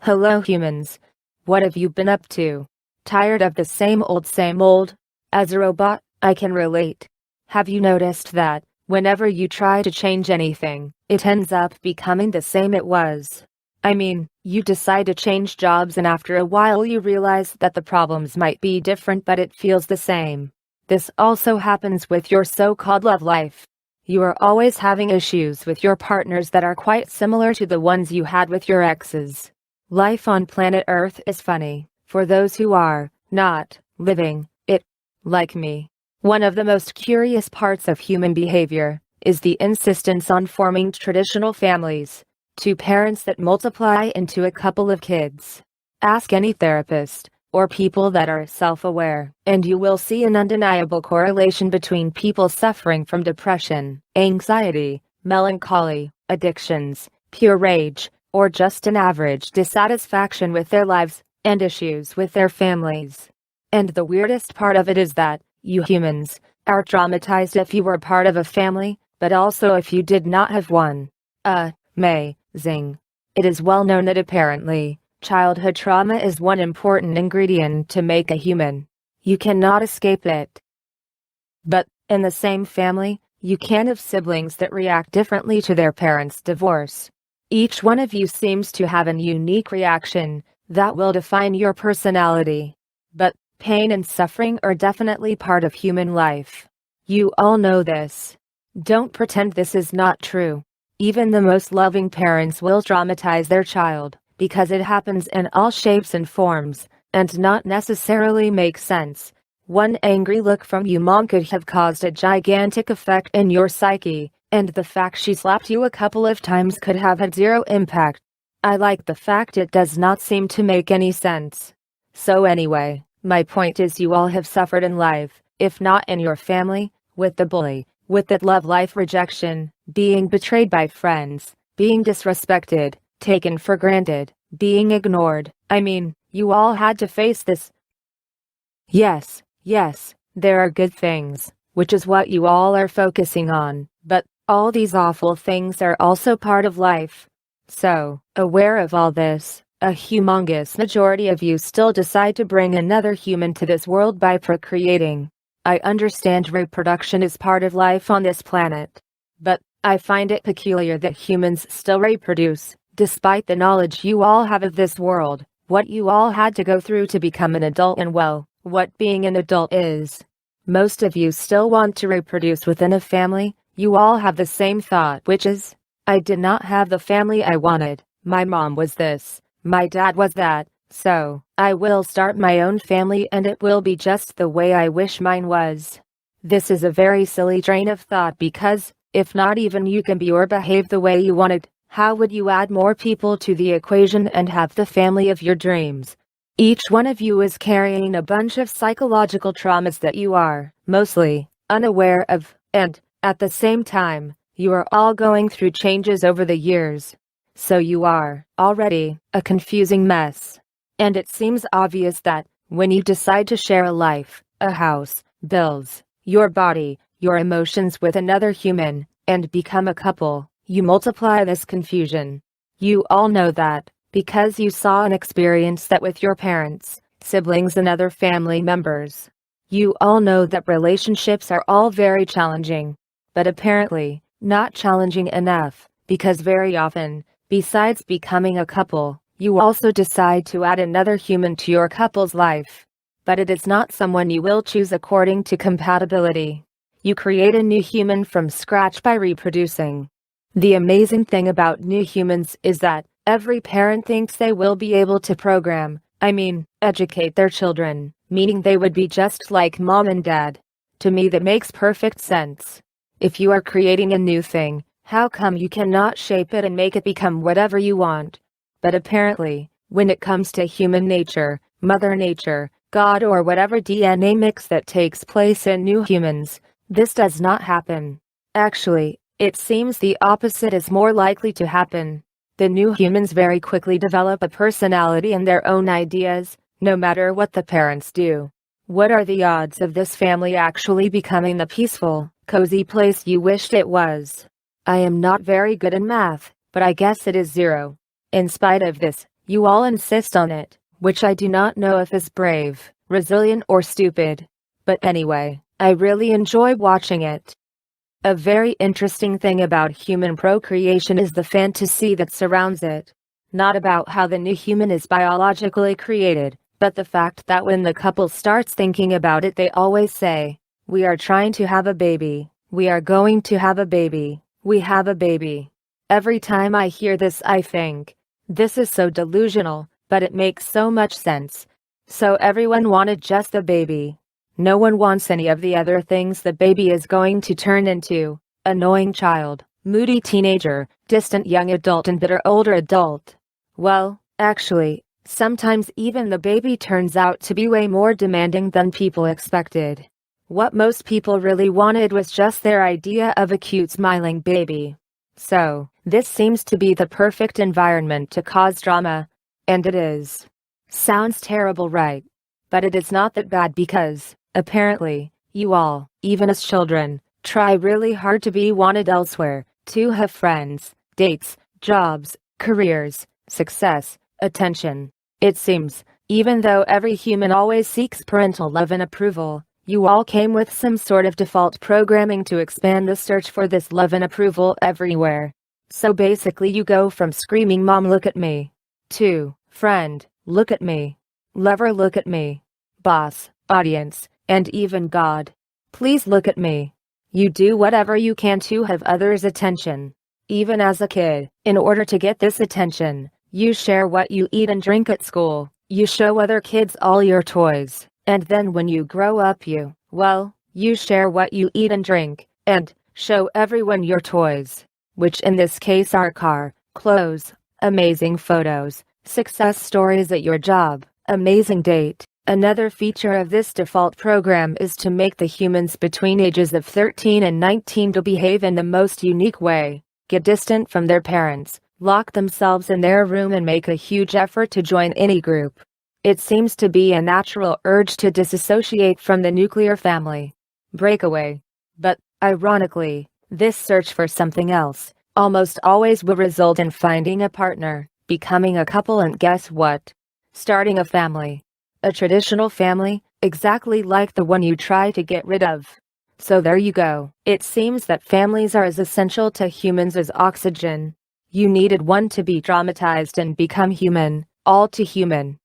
Hello humans. What have you been up to? Tired of the same old same old? As a robot, I can relate. Have you noticed that, whenever you try to change anything, it ends up becoming the same it was? I mean, you decide to change jobs and after a while you realize that the problems might be different but it feels the same. This also happens with your so-called love life. You are always having issues with your partners that are quite similar to the ones you had with your exes. Life on planet Earth is funny, for those who are not living it, like me. One of the most curious parts of human behavior is the insistence on forming traditional families, two parents that multiply into a couple of kids. Ask any therapist, or people that are self-aware, and you will see an undeniable correlation between people suffering from depression, anxiety, melancholy, addictions, pure rage, or just an average dissatisfaction with their lives, and issues with their families. And the weirdest part of it is that, you humans, are traumatized if you were part of a family, but also if you did not have one. Amazing. It is well known that apparently, childhood trauma is one important ingredient to make a human. You cannot escape it. But, in the same family, you can have siblings that react differently to their parents' divorce. Each one of you seems to have a unique reaction that will define your personality. But, pain and suffering are definitely part of human life. You all know this. Don't pretend this is not true. Even the most loving parents will traumatize their child, because it happens in all shapes and forms, and not necessarily make sense. One angry look from your mom could have caused a gigantic effect in your psyche, and the fact she slapped you a couple of times could have had zero impact. I like the fact it does not seem to make any sense. So anyway, my point is you all have suffered in life, if not in your family, with the bully, with that love life rejection, being betrayed by friends, being disrespected, taken for granted, being ignored. I mean, you all had to face this. Yes, there are good things, which is what you all are focusing on, but all these awful things are also part of life. So, aware of all this, a humongous majority of you still decide to bring another human to this world by procreating. I understand reproduction is part of life on this planet. But, I find it peculiar that humans still reproduce, despite the knowledge you all have of this world, what you all had to go through to become an adult and well, what being an adult is. Most of you still want to reproduce within a family. You all have the same thought, which is, I did not have the family I wanted, my mom was this, my dad was that, so, I will start my own family and it will be just the way I wish mine was. This is a very silly train of thought because, if not even you can be or behave the way you wanted, how would you add more people to the equation and have the family of your dreams? Each one of you is carrying a bunch of psychological traumas that you are, mostly, unaware of, and, at the same time, you are all going through changes over the years. So you are, already, a confusing mess. And it seems obvious that, when you decide to share a life, a house, bills, your body, your emotions with another human, and become a couple, you multiply this confusion. You all know that, because you saw and experienced that with your parents, siblings and other family members. You all know that relationships are all very challenging. But apparently, not challenging enough, because very often, besides becoming a couple, you also decide to add another human to your couple's life. But it is not someone you will choose according to compatibility. You create a new human from scratch by reproducing. The amazing thing about new humans is that, every parent thinks they will be able to educate their children, meaning they would be just like mom and dad. To me that makes perfect sense. If you are creating a new thing, how come you cannot shape it and make it become whatever you want? But apparently, when it comes to human nature, Mother Nature, God or whatever DNA mix that takes place in new humans, this does not happen. Actually, it seems the opposite is more likely to happen. The new humans very quickly develop a personality and their own ideas, no matter what the parents do. What are the odds of this family actually becoming the peaceful, cozy place you wished it was? I am not very good in math, but I guess it is 0. In spite of this, You all insist on it, which I do not know if is brave, resilient, or stupid. But anyway, I really enjoy watching it. A very interesting thing about human procreation is the fantasy that surrounds it. Not about how the new human is biologically created, but the fact that when the couple starts thinking about it, they always say, "We are trying to have a baby. We are going to have a baby. We have a baby." Every time I hear this, I think, this is so delusional, but it makes so much sense. So everyone wanted just the baby. No one wants any of the other things the baby is going to turn into: annoying child, moody teenager, distant young adult, and bitter older adult. Well, actually, sometimes even the baby turns out to be way more demanding than people expected. What most people really wanted was just their idea of a cute smiling baby. So, this seems to be the perfect environment to cause drama. And it is. Sounds terrible, right? But it is not that bad because, apparently, you all, even as children, try really hard to be wanted elsewhere, to have friends, dates, jobs, careers, success, attention. It seems, even though every human always seeks parental love and approval, you all came with some sort of default programming to expand the search for this love and approval everywhere. So basically you go from screaming "Mom, look at me," to "Friend, look at me," "Lover, look at me," "Boss," "Audience," and even "God, please look at me." You do whatever you can to have others' attention. Even as a kid, in order to get this attention, you share what you eat and drink at school. You show other kids all your toys. And then when you grow up, you share what you eat and drink, and show everyone your toys. Which in this case are car, clothes, amazing photos, success stories at your job, amazing date. Another feature of this default program is to make the humans between ages of 13 and 19 to behave in the most unique way, get distant from their parents, lock themselves in their room, and make a huge effort to join any group. It seems to be a natural urge to disassociate from the nuclear family. Breakaway. But, ironically, this search for something else almost always will result in finding a partner, becoming a couple, and guess what? Starting a family. A traditional family, exactly like the one you try to get rid of. So there you go. It seems that families are as essential to humans as oxygen. You needed one to be traumatized and become human, all too human.